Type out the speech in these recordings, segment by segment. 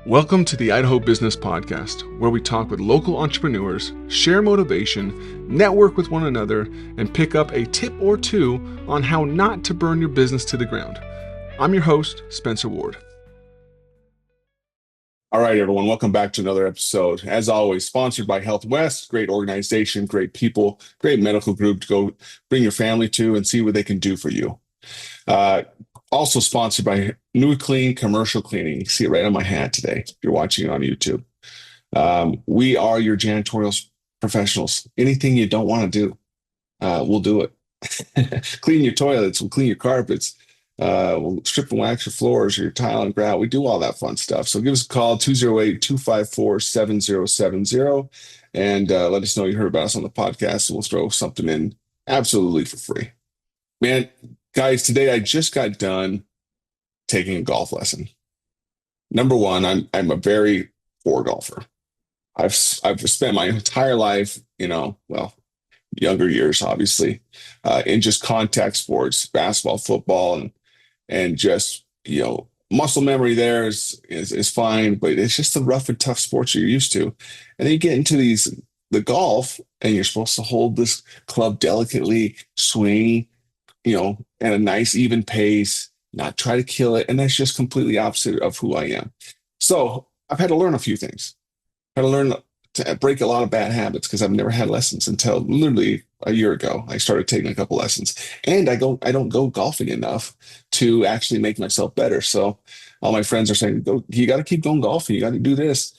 Welcome to the Idaho Business Podcast, where we talk with local entrepreneurs, share motivation, network with one another, and pick up a tip or two on how not to burn your business to the ground. I'm your host, Spencer Ward. All right, everyone, welcome back to another episode. As always, sponsored by Health West, great organization, great people, great medical group to go bring your family to and see what they can do for you. Also sponsored by New Clean Commercial Cleaning. You see it right on my hat today if you're watching it on YouTube. We are your janitorial professionals. Anything you don't want to do, we'll do it. Clean your toilets, we'll clean your carpets, we'll strip and wax your floors or your tile and grout. We do all that fun stuff. So give us a call, 208-254-7070, and let us know you heard about us on the podcast, and we'll throw something in absolutely for free. Man, guys, today I just got done taking a golf lesson. Number one, I'm a very poor golfer. I've spent my entire life, younger years, obviously, in just contact sports, basketball, football, and just, muscle memory there is fine, but it's just the rough and tough sports you're used to. And then you get into the golf, and you're supposed to hold this club delicately, swing, at a nice even pace, not try to kill it. And that's just completely opposite of who I am. So I've had to learn a few things. I've had to learn to break a lot of bad habits because I've never had lessons until literally a year ago. I started taking a couple lessons, and I don't go golfing enough to actually make myself better. So all my friends are saying, you got to keep going golfing. You got to do this.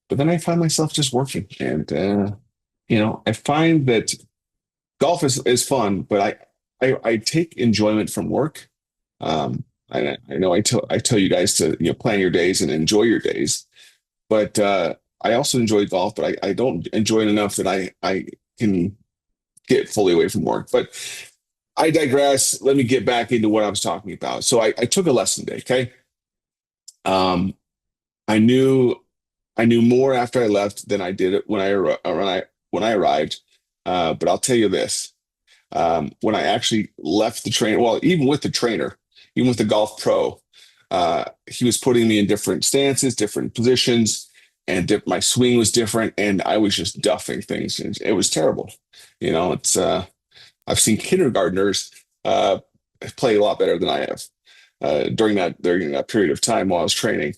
But then I find myself just working. And, I find that golf is fun, but I take enjoyment from work. I know I tell you guys to plan your days and enjoy your days, but I also enjoy golf, but I don't enjoy it enough that I can get fully away from work. But I digress. Let me get back into what I was talking about. So I took a lesson day. Okay, I knew more after I left than I did when I arrived. But I'll tell you this. When I actually left the trainer, well, even with the trainer, even with the golf pro, he was putting me in different stances, different positions, and my swing was different, and I was just duffing things. And it was terrible. It's I've seen kindergartners play a lot better than I have during that period of time while I was training.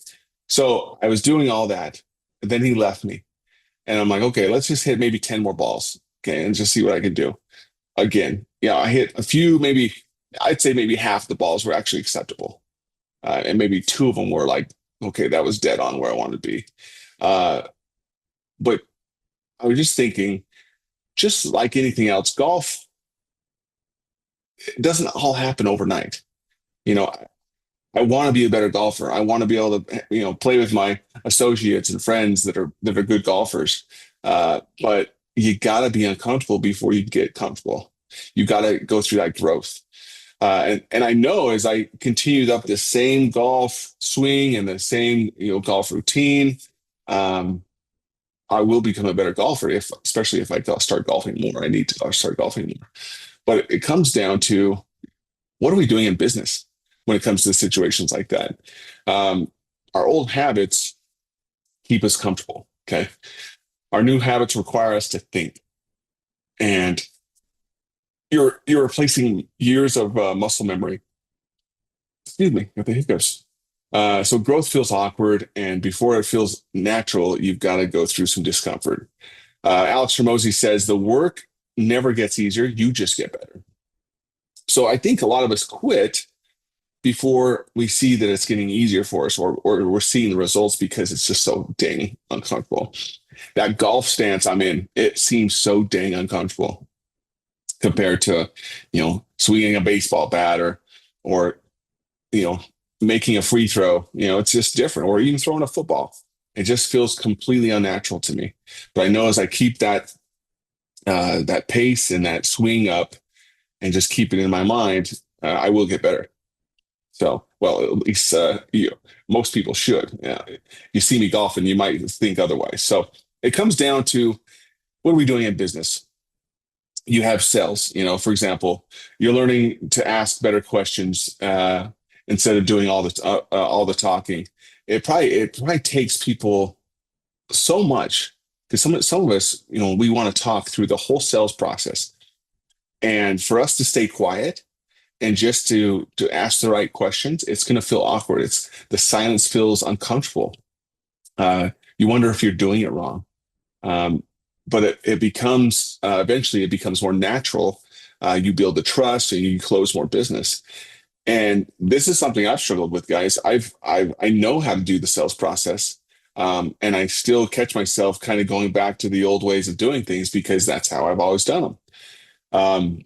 So I was doing all that, and then he left me, and I'm like, okay, let's just hit maybe 10 more balls, okay, and just see what I can do. Again, I hit a few, maybe I'd say maybe half the balls were actually acceptable. And maybe two of them were like, okay, that was dead on where I wanted to be. But I was just thinking, just like anything else, golf, it doesn't all happen overnight. I want to be a better golfer. I want to be able to, play with my associates and friends that are good golfers. But you got to be uncomfortable before you get comfortable. You got to go through that growth. And I know as I continued up the same golf swing and the same, golf routine, I will become a better golfer especially if I start golfing more. I need to start golfing more. But it comes down to, what are we doing in business when it comes to situations like that? Our old habits keep us comfortable. Okay. Our new habits require us to think, and you're replacing years of muscle memory. Excuse me, got the hiccups. So growth feels awkward, and before it feels natural, you've got to go through some discomfort. Alex Hormozi says the work never gets easier; you just get better. So I think a lot of us quit before we see that it's getting easier for us, or we're seeing the results because it's just so dang uncomfortable. That golf stance I'm in, it seems so dang uncomfortable compared to, swinging a baseball bat or, making a free throw. It's just different, or even throwing a football. It just feels completely unnatural to me. But I know as I keep that pace and that swing up and just keep it in my mind, I will get better. So, well, at least most people should. You see me golfing, you might think otherwise. So it comes down to, what are we doing in business? You have sales. For example, you're learning to ask better questions instead of doing all the talking. it probably takes people so much because some of us, we want to talk through the whole sales process, and for us to stay quiet and just to ask the right questions, it's going to feel awkward. It's the silence feels uncomfortable. You wonder if you're doing it wrong. Um, but it becomes eventually it becomes more natural. You build the trust and you close more business. And this is something I've struggled with, guys. I know how to do the sales process, and I still catch myself kind of going back to the old ways of doing things because that's how I've always done them. Um,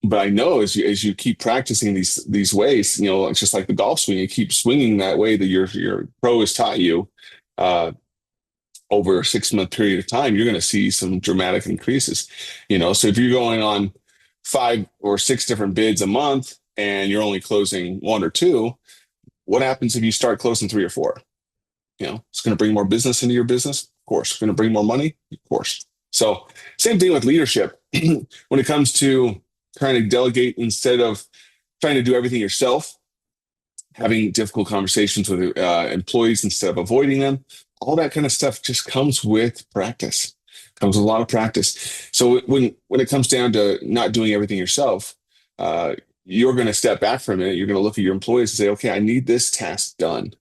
but I know as you keep practicing these ways, it's just like the golf swing. You keep swinging that way that your pro has taught you. Uh, Over a 6 month period of time, you're going to see some dramatic increases. So if you're going on 5 or 6 different bids a month and you're only closing one or two, what happens if you start closing three or four? It's going to bring more business into your business, of course. It's going to bring more money, of course. So same thing with leadership. When it comes to trying to delegate instead of trying to do everything yourself, having difficult conversations with employees instead of avoiding them, all that kind of stuff just comes with practice. Comes with a lot of practice. So when it comes down to not doing everything yourself, you're going to step back for a minute. You're going to look at your employees and say, okay, I need this task done,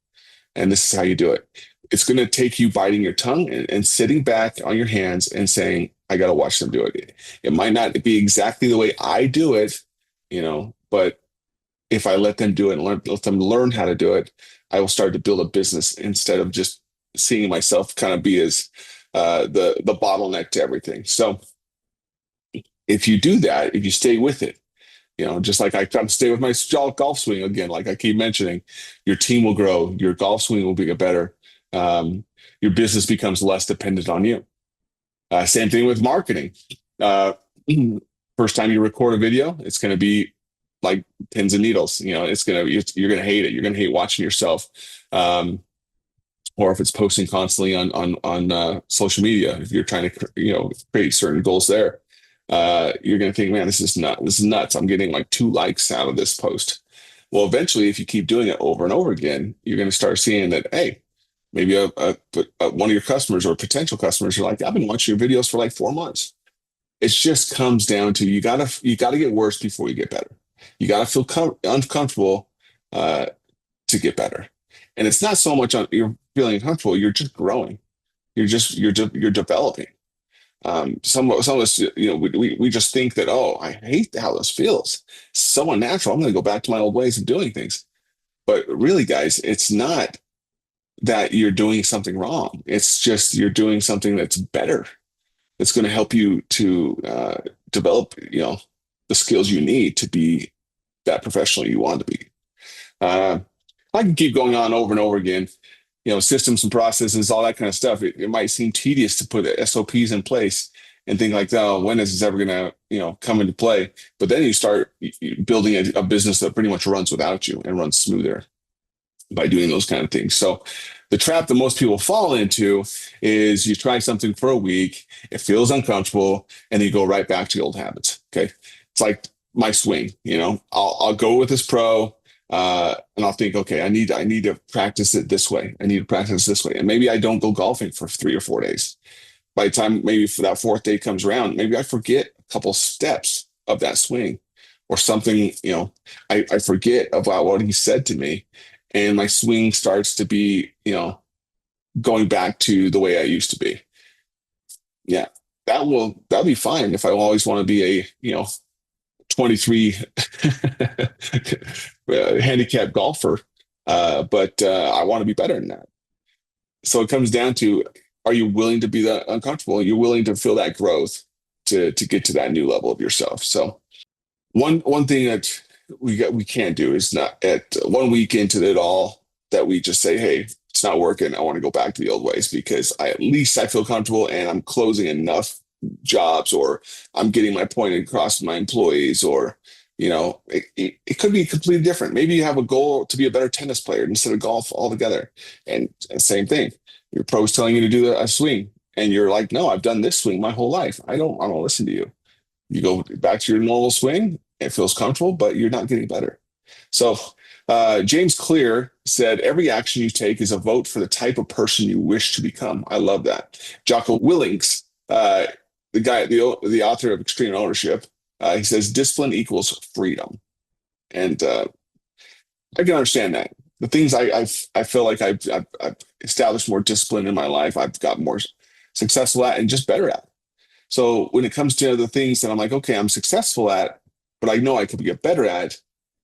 and this is how you do it. It's going to take you biting your tongue and sitting back on your hands and saying, I got to watch them do it. It might not be exactly the way I do it, but if I let them do it and let them learn how to do it, I will start to build a business instead of just seeing myself kind of be as the bottleneck to everything. So if you do that, if you stay with it, just like I try to stay with my golf swing again, like I keep mentioning, your team will grow, your golf swing will get better, your business becomes less dependent on you. Same thing with marketing. Uh, First time you record a video, it's going to be like pins and needles. You're going to hate it. You're going to hate watching yourself. Or if it's posting constantly on social media, if you're trying to create certain goals there, you're going to think, man, this is nuts. I'm getting like 2 likes out of this post. Well, eventually, if you keep doing it over and over again, you're going to start seeing that, hey, maybe one of your customers or potential customers are like, I've been watching your videos for like 4 months. It just comes down to you gotta get worse before you get better. You gotta feel uncomfortable to get better. And it's not so much on you're feeling uncomfortable, you're just growing. You're developing. Some of us, we just think that, oh, I hate how this feels. It's so unnatural. I'm going to go back to my old ways of doing things. But really, guys, it's not that you're doing something wrong. It's just you're doing something that's better. It's going to help you to develop, the skills you need to be that professional you want to be. Uh, I can keep going on over and over again. Systems and processes, all that kind of stuff. It might seem tedious to put SOPs in place and think like, oh, when is this ever going to, come into play? But then you start building a business that pretty much runs without you and runs smoother by doing those kind of things. So the trap that most people fall into is you try something for a week, it feels uncomfortable, and then you go right back to the old habits. Okay. It's like my swing, I'll go with this pro. And I'll think, okay, I need to practice it this way. I need to practice this way. And maybe I don't go golfing for 3 or 4 days. By the time maybe for that fourth day comes around, maybe I forget a couple steps of that swing or something, I forget about what he said to me. And my swing starts to be, going back to the way I used to be. Yeah, that'll be fine if I always want to be a, 23 handicap golfer. But I want to be better than that. So it comes down to, are you willing to be that uncomfortable? Are you willing to feel that growth to get to that new level of yourself? So one thing that we can't do is not at 1 week into it all that we just say, hey, it's not working. I want to go back to the old ways because at least I feel comfortable and I'm closing enough jobs, or I'm getting my point across to my employees, or it could be completely different. Maybe you have a goal to be a better tennis player instead of golf altogether. And same thing, your pro's telling you to do a swing, and you're like, no, I've done this swing my whole life. I don't listen to you. You go back to your normal swing. It feels comfortable, but you're not getting better. So James Clear said, every action you take is a vote for the type of person you wish to become. I love that. Jocko Willings, the author of Extreme Ownership, he says, discipline equals freedom. And I can understand that. The things I feel like I've established more discipline in my life, I've got more successful at and just better at. So when it comes to the things that I'm like, okay, I'm successful at, but I know I could get better at,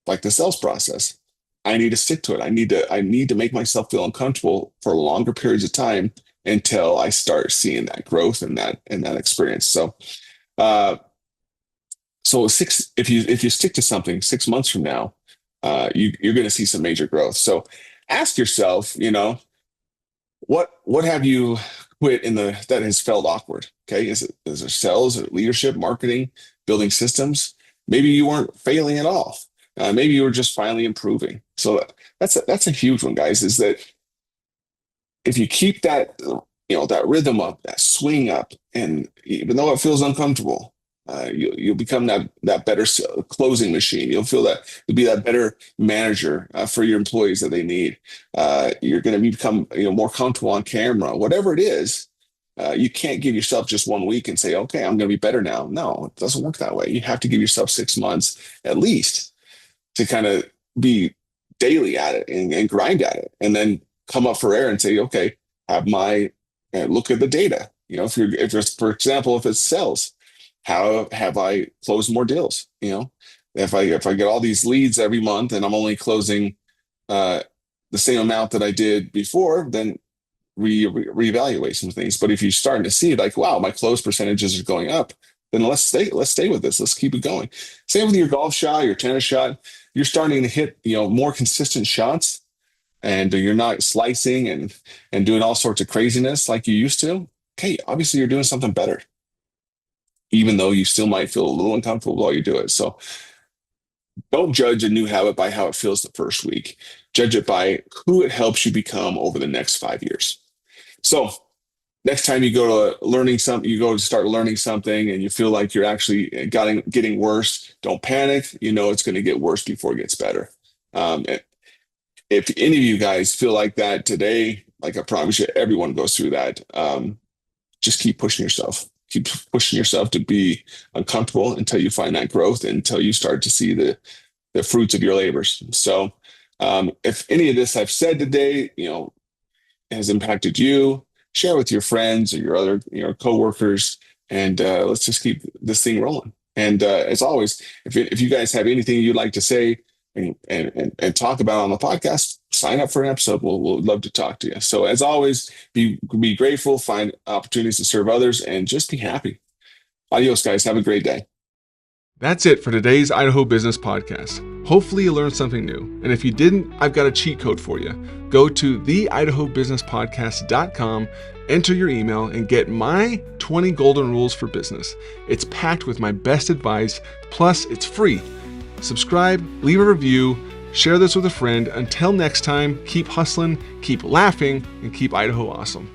like the sales process, I need to stick to it. I need to make myself feel uncomfortable for longer periods of time until I start seeing that growth and that experience. So, if you stick to something 6 months from now, you're going to see some major growth. So ask yourself, what have you quit that has felt awkward? Okay, is there sales, or leadership, marketing, building systems? Maybe you weren't failing at all. Maybe you were just finally improving. So that's a huge one, guys. Is that if you keep that that rhythm up, that swing up, and even though it feels uncomfortable, you'll become that better closing machine. You'll be that better manager for your employees that they need. You're going to become more comfortable on camera. Whatever it is, you can't give yourself just 1 week and say, okay, I'm going to be better now. No, it doesn't work that way. You have to give yourself 6 months at least to kind of be daily at it and grind at it, and then come up for air and say, okay, look at the data. If there's, for example, if it's sales, how have I closed more deals? If I get all these leads every month and I'm only closing the same amount that I did before, then reevaluate some things. But if you're starting to see like, wow, my close percentages are going up, then let's stay with this. Let's keep it going. Same with your golf shot, your tennis shot. You're starting to hit more consistent shots, and you're not slicing and doing all sorts of craziness like you used to. Okay, obviously you're doing something better, even though you still might feel a little uncomfortable while you do it. So don't judge a new habit by how it feels the first week. Judge it by who it helps you become over the next 5 years. So next time you go to start learning something and you feel like you're actually getting worse, don't panic. It's going to get worse before it gets better. If any of you guys feel like that today, like I promise you, everyone goes through that. Just keep pushing yourself. Keep pushing yourself to be uncomfortable until you find that growth, until you start to see the fruits of your labors. So if any of this I've said today, has impacted you, share with your friends or your other coworkers, and let's just keep this thing rolling. And as always, if you guys have anything you'd like to say and talk about on the podcast, sign up for an episode. We'll love to talk to you. So as always, be grateful, find opportunities to serve others, and just be happy. Adios, guys. Have a great day. That's it for today's Idaho Business Podcast. Hopefully you learned something new. And if you didn't, I've got a cheat code for you. Go to theidahobusinesspodcast.com, enter your email, and get my 20 golden rules for business. It's packed with my best advice, plus it's free. Subscribe, leave a review, share this with a friend. Until next time, keep hustling, keep laughing, and keep Idaho awesome.